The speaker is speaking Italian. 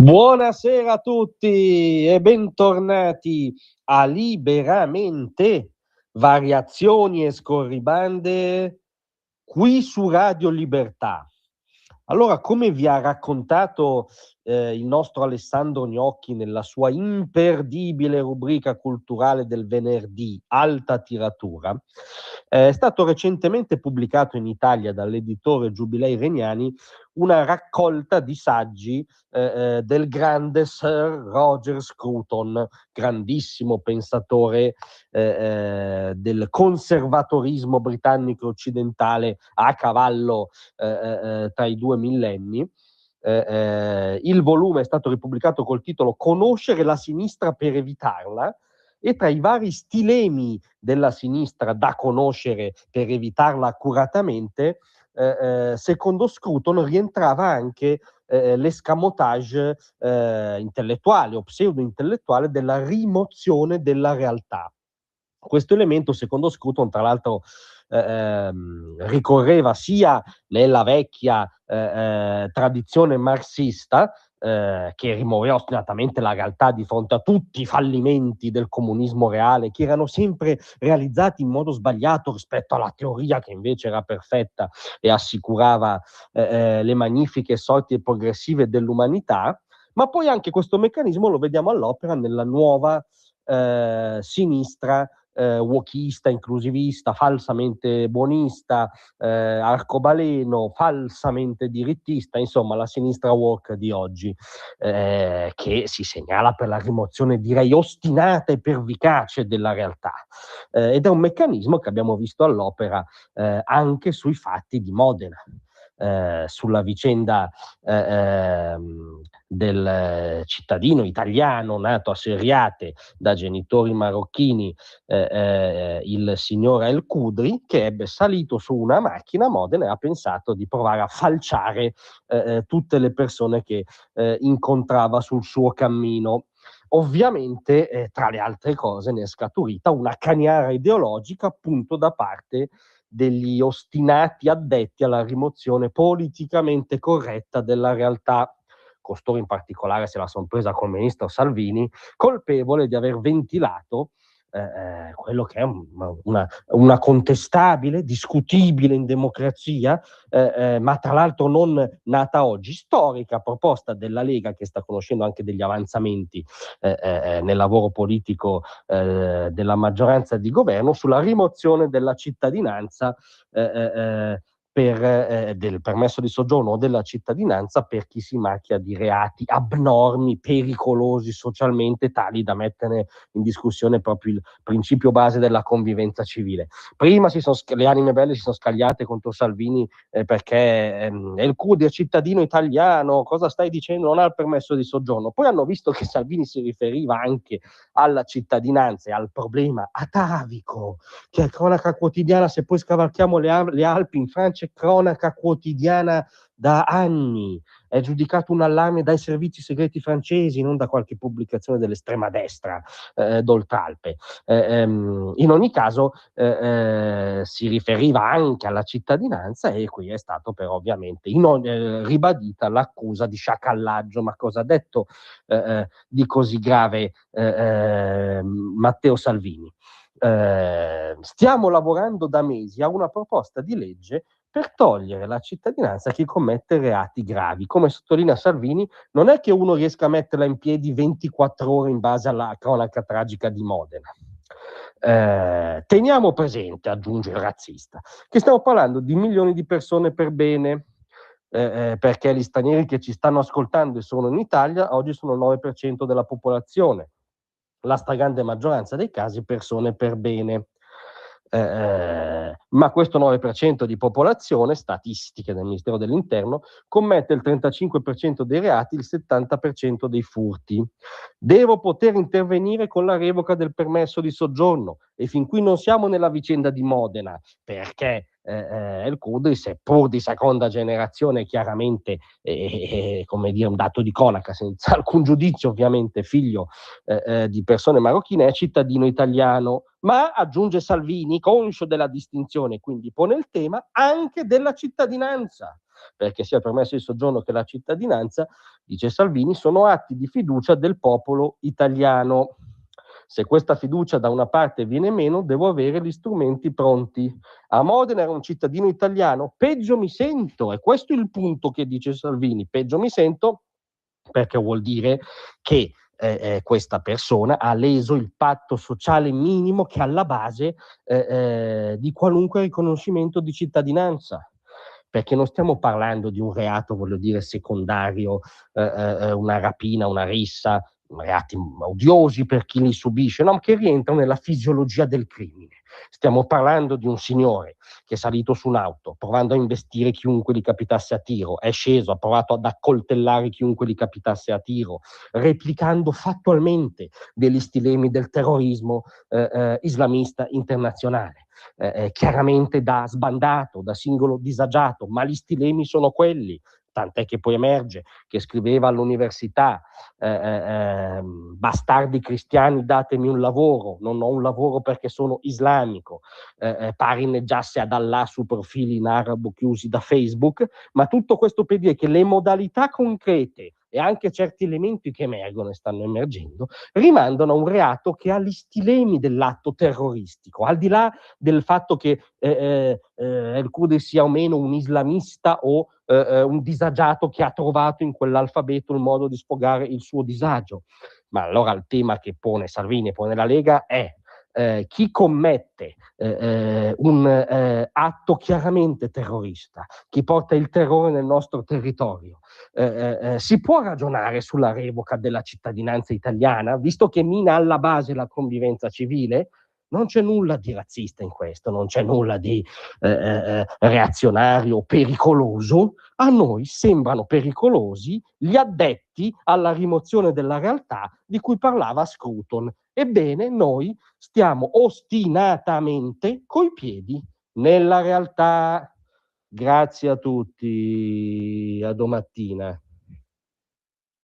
Buonasera a tutti e bentornati a Liberamente, variazioni e scorribande qui su Radio Libertà. Allora, come vi ha raccontato il nostro Alessandro Gnocchi nella sua imperdibile rubrica culturale del venerdì, Alta Tiratura, è stato recentemente pubblicato in Italia dall'editore Giubilei Regnani una raccolta di saggi del grande Sir Roger Scruton, grandissimo pensatore del conservatorismo britannico occidentale a cavallo tra i due millenni. Il volume è stato ripubblicato col titolo Conoscere la sinistra per evitarla, e tra i vari stilemi della sinistra da conoscere per evitarla accuratamente, secondo Scruton rientrava anche l'escamotage intellettuale o pseudo-intellettuale della rimozione della realtà. Questo elemento, secondo Scruton, tra l'altro, ricorreva sia nella vecchia tradizione marxista, che rimuoveva ostinatamente la realtà di fronte a tutti i fallimenti del comunismo reale, che erano sempre realizzati in modo sbagliato rispetto alla teoria che invece era perfetta e assicurava le magnifiche sorti progressive dell'umanità. Ma poi anche questo meccanismo lo vediamo all'opera nella nuova sinistra wokista, inclusivista, falsamente buonista, arcobaleno, falsamente dirittista, insomma la sinistra woke di oggi, che si segnala per la rimozione, direi, ostinata e pervicace della realtà. Ed è un meccanismo che abbiamo visto all'opera anche sui fatti di Modena. Sulla vicenda del cittadino italiano nato a Seriate da genitori marocchini, il signor El Kudri, che ebbe salito su una macchina a Modena e ha pensato di provare a falciare tutte le persone che incontrava sul suo cammino. Ovviamente, tra le altre cose, ne è scaturita una caniara ideologica appunto da parte degli ostinati addetti alla rimozione politicamente corretta della realtà. Costoro in particolare se la son presa col ministro Salvini, colpevole di aver ventilato quello che è una contestabile, discutibile in democrazia, ma tra l'altro non nata oggi, storica proposta della Lega, che sta conoscendo anche degli avanzamenti nel lavoro politico della maggioranza di governo, sulla rimozione della cittadinanza del permesso di soggiorno o della cittadinanza per chi si macchia di reati abnormi, pericolosi socialmente, tali da mettere in discussione proprio il principio base della convivenza civile. Prima le anime belle si sono scagliate contro Salvini perché El Kudri è cittadino italiano, cosa stai dicendo? Non ha il permesso di soggiorno. Poi hanno visto che Salvini si riferiva anche alla cittadinanza e al problema atavico, che è cronaca quotidiana. Se poi scavalchiamo le Alpi, in Francia è cronaca quotidiana da anni, è giudicato un allarme dai servizi segreti francesi, non da qualche pubblicazione dell'estrema destra d'Oltralpe. In ogni caso si riferiva anche alla cittadinanza, e qui è stato però ovviamente ribadita l'accusa di sciacallaggio. Ma cosa ha detto di così grave Matteo Salvini? Stiamo lavorando da mesi a una proposta di legge per togliere la cittadinanza a chi commette reati gravi. Come sottolinea Salvini, non è che uno riesca a metterla in piedi 24 ore in base alla cronaca tragica di Modena. Teniamo presente, aggiunge il razzista, che stiamo parlando di milioni di persone per bene, perché gli stranieri che ci stanno ascoltando e sono in Italia oggi sono il 9% della popolazione, la stragrande maggioranza dei casi persone per bene. Ma questo 9% di popolazione, statistiche del Ministero dell'Interno, commette il 35% dei reati, il 70% dei furti. Devo poter intervenire con la revoca del permesso di soggiorno, e fin qui non siamo nella vicenda di Modena, perché El Kudri, seppur di seconda generazione, chiaramente come dire un dato di cronaca, senza alcun giudizio ovviamente, figlio di persone marocchine, è cittadino italiano. Ma, aggiunge Salvini, conscio della distinzione, quindi pone il tema anche della cittadinanza. perché sia il permesso di soggiorno che la cittadinanza, dice Salvini, sono atti di fiducia del popolo italiano. Se questa fiducia da una parte viene meno, devo avere gli strumenti pronti. A Modena era un cittadino italiano, peggio mi sento, e questo è il punto che dice Salvini, peggio mi sento perché vuol dire che questa persona ha leso il patto sociale minimo che è alla base di qualunque riconoscimento di cittadinanza. Perché non stiamo parlando di un reato, voglio dire, secondario, una rapina, una rissa, reati odiosi per chi li subisce, no? Che rientrano nella fisiologia del crimine. Stiamo parlando di un signore che è salito su un'auto provando a investire chiunque gli capitasse a tiro, è sceso, ha provato ad accoltellare chiunque gli capitasse a tiro, replicando fattualmente degli stilemi del terrorismo islamista internazionale. Chiaramente da sbandato, da singolo disagiato, ma gli stilemi sono quelli, tant'è che poi emerge che scriveva all'università bastardi cristiani datemi un lavoro, non ho un lavoro perché sono islamico, parineggiasse ad Allah su profili in arabo chiusi da Facebook, ma tutto questo per dire che le modalità concrete e anche certi elementi che emergono e stanno emergendo rimandano a un reato che ha gli stilemi dell'atto terroristico, al di là del fatto che El Khoury sia o meno un islamista o un disagiato che ha trovato in quell'alfabeto il modo di sfogare il suo disagio. Ma allora il tema che pone Salvini e pone la Lega è chi commette un atto chiaramente terrorista, chi porta il terrore nel nostro territorio, si può ragionare sulla revoca della cittadinanza italiana, visto che mina alla base la convivenza civile? Non c'è nulla di razzista in questo, non c'è nulla di reazionario, pericoloso. A noi sembrano pericolosi gli addetti alla rimozione della realtà di cui parlava Scruton. Ebbene, noi stiamo ostinatamente coi piedi nella realtà. Grazie a tutti, a domattina.